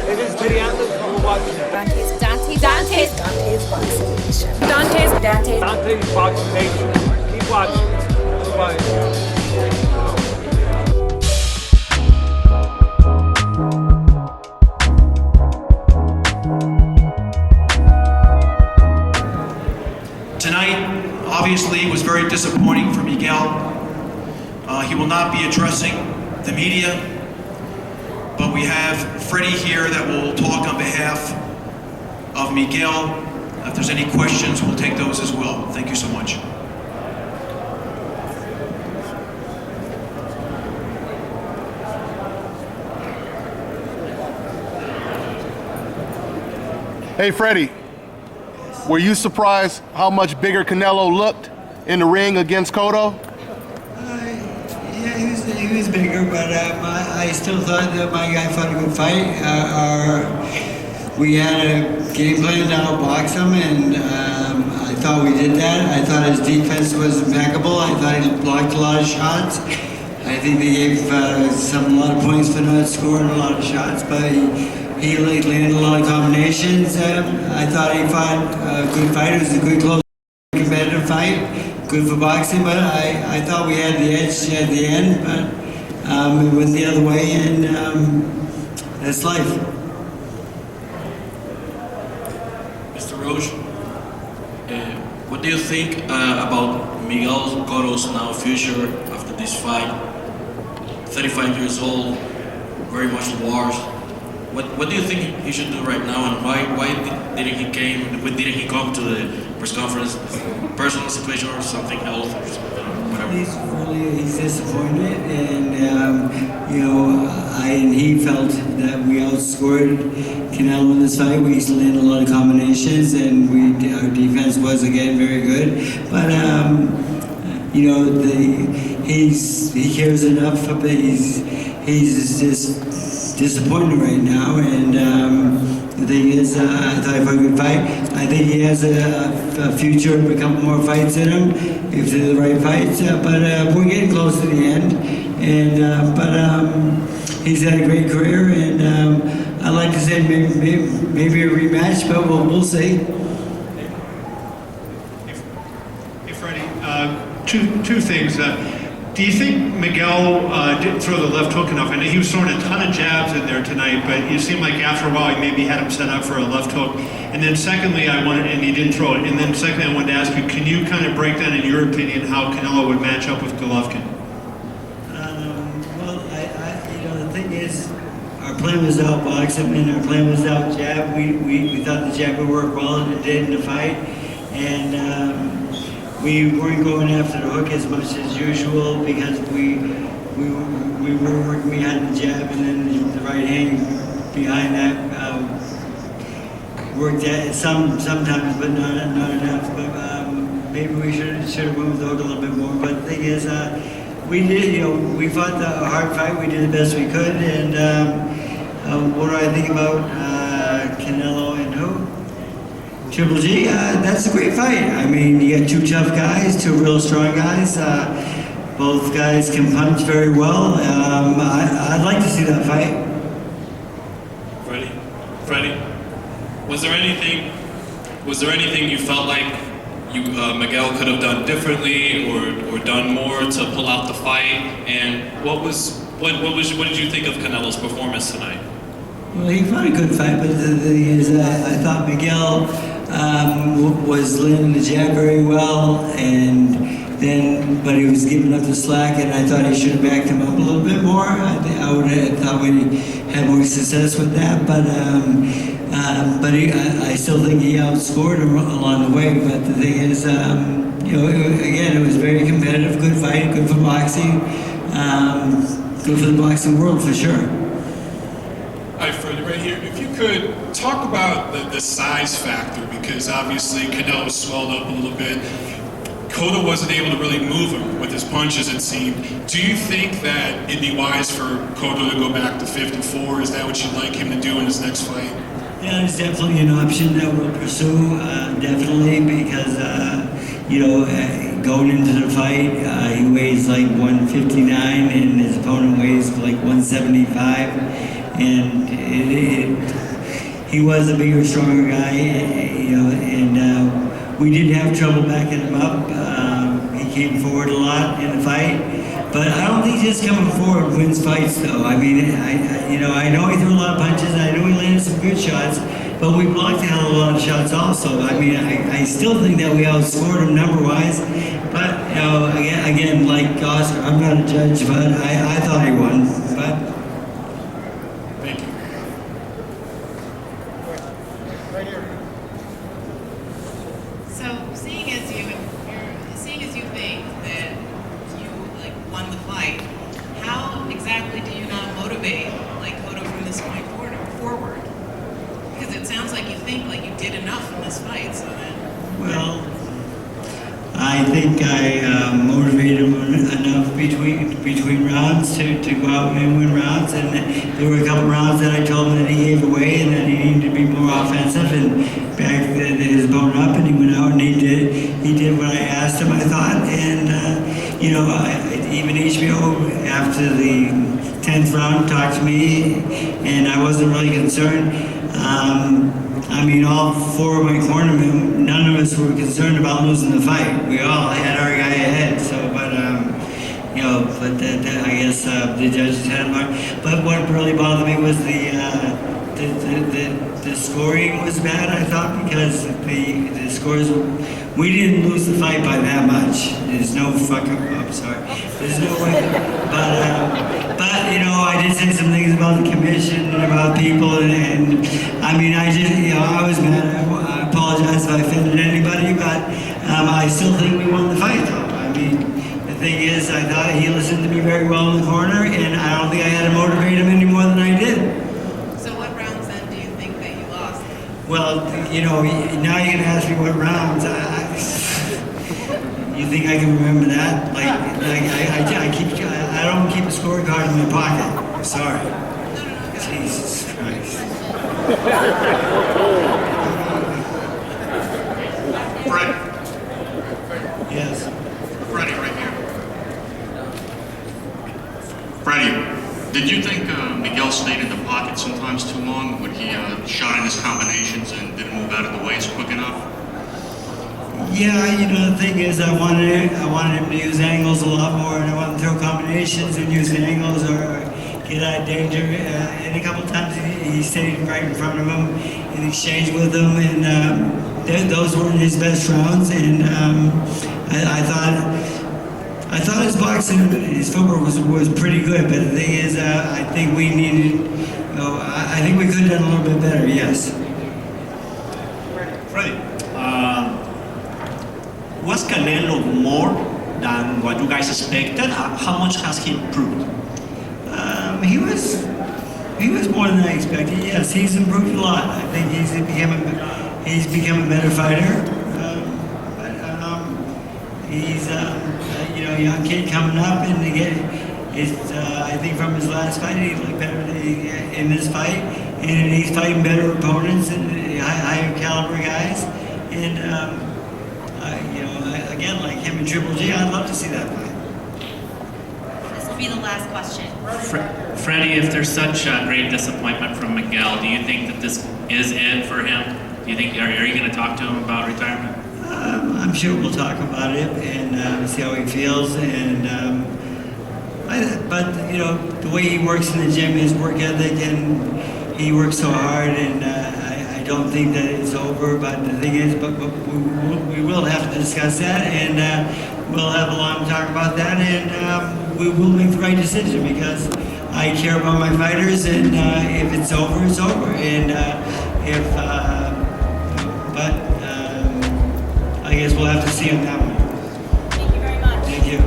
It is Dante's boxing nation. Dante's boxing nation. Keep watching. Bye. Tonight, obviously, was very disappointing for Miguel. He will not be addressing the media, but we have Freddie here that will talk on behalf of Miguel. If there's any questions, we'll take those as well. Thank you so much. Hey, Freddie, were you surprised how much bigger Canelo looked in the ring against Cotto? Yeah, he was bigger, but I still thought that my guy fought a good fight. We had a game plan to outbox him, and I thought we did that. I thought his defense was impeccable. I thought he blocked a lot of shots. I think they gave a lot of points for not scoring a lot of shots, but he landed a lot of combinations. I thought he fought a good fight. It was a good, close, competitive fight. Good for boxing, but I thought we had the edge at the end, but it went the other way, and that's life. Mr. Roach, what do you think about Miguel Cotto's now future after this fight? 35 years old, very much washed. What do you think he should do right now, and why didn't he come to the press conference? Personal situation or something else or something, whatever. He's disappointed, and and he felt that we outscored Canelo in this fight. We landed a lot of combinations, and our defense was again very good. But he cares enough, but he's just disappointed right now, and the thing is, I thought he fought a good fight. I think he has a future, a couple more fights in him, if they're the right fights, but we're getting close to the end, and but he's had a great career, and I'd like to say maybe a rematch, but we'll see. Hey Freddie, two things. Do you think Miguel didn't throw the left hook enough? I know he was throwing a ton of jabs in there tonight, but it seemed like after a while he maybe had him set up for a left hook. And then secondly, and he didn't throw it. And then secondly, I wanted to ask you, can you kind of break down, in your opinion, how Canelo would match up with Golovkin? Well, the thing is, our plan was to outbox him, and our plan was to out jab. We thought the jab would work well, and it did in the fight. And we weren't going after the hook as much as usual because we were working behind the jab, and then the right hand behind that worked at sometimes, but not enough. But maybe we should have moved the hook a little bit more. But the thing is, we did. We fought the hard fight. We did the best we could. And what do I think about Canelo and who? Triple G, that's a great fight. I mean, you got two tough guys, two real strong guys. Both guys can punch very well. I'd like to see that fight. Freddie, was there anything you felt like Miguel could have done differently or done more to pull out the fight? And what did you think of Canelo's performance tonight? Well, he fought a good fight, but the thing is, I thought Miguel was landing the jab very well, but he was giving up the slack, and I thought he should have backed him up a little bit more. I would have thought we'd had more success with that, but I still think he outscored him along the way. But the thing is, again, it was very competitive, good fight, good for boxing, good for the boxing world for sure. Hi, Freddie, right here. If you could talk about the size factor, because obviously Canelo swelled up a little bit. Cotto wasn't able to really move him with his punches, it seemed. Do you think that it'd be wise for Cotto to go back to 54? Is that what you'd like him to do in his next fight? Yeah, it's definitely an option that we'll pursue, definitely, because, going into the fight, he weighs like 159 and his opponent weighs like 175. and he was a bigger, stronger guy, and we did have trouble backing him up. He came forward a lot in the fight, but I don't think just coming forward wins fights, though. I mean, I know he threw a lot of punches, I know he landed some good shots, but we blocked a hell of a lot of shots also. I mean, I still think that we outscored him number-wise, but, again, like Oscar, I'm not a judge, but I thought he won. But Thank you. So, seeing as you think that you won the fight, how exactly do you not motivate Cotto from this point forward? Because it sounds like you think you did enough in this fight. So then, well, I think I motivated him enough between rounds to go out and win rounds, and there were a couple rounds that I told him that he gave away and that he needed to be more offensive and back his opponent up, and he went out and he did what I asked him, I thought, and even HBO after the 10th round talked to me, and I wasn't really concerned. I mean, all four of my cornermen, none of us were concerned about losing the fight. We all had our guy ahead. So, but I guess the judges had him. But what really bothered me was the scoring was bad, I thought, because the scores. We didn't lose the fight by that much. There's no fucking. I'm sorry. There's no way. But I did say some things about the commission and about people, and I mean, I was mad. I apologize if I offended anybody, but I still think we won the fight, though. I mean, the thing is, I thought he listened to me very well in the corner, and I don't think I had to motivate him any more than I did. so what rounds then do you think that you lost? Well, now you're gonna ask me what rounds. You think I can remember that? I don't keep a scorecard in my pocket. I'm sorry. Jesus Christ. Fred, Yes. Freddie, right here. Freddie, did you think Miguel stayed in the pocket sometimes too long when he shot in his combinations and didn't move out of the waist quick enough? Yeah, the thing is, I wanted him to use angles a lot more, and I wanted to throw combinations and use angles or get out of danger. And a couple times he stayed right in front of him and exchanged with him, and those weren't his best rounds. And I thought his boxing, his footwork was pretty good. But the thing is, I think we needed. I think we could have done a little bit better. Yes. Freddie, was Canelo more than what you guys expected? How much has he improved? He was more than I expected. Yes, he's improved a lot. I think he's become a better fighter. He's a young kid coming up, and I think from his last fight he looked better in this fight, and he's fighting better opponents and higher caliber guys, and. Again, like him and Triple G, I'd love to see that fight. This will be the last question. Freddie, if there's such a great disappointment from Miguel, do you think that this is it for him? Do you think are you going to talk to him about retirement? I'm sure we'll talk about it and see how he feels. And but the way he works in the gym, his work ethic, and he works so hard, and I don't think that it's over. But the thing is, but we will have to discuss that, and we'll have a long talk about that, and we will make the right decision because I care about my fighters, and if it's over, it's over. And I guess we'll have to see on that one. Thank you very much. Thank you.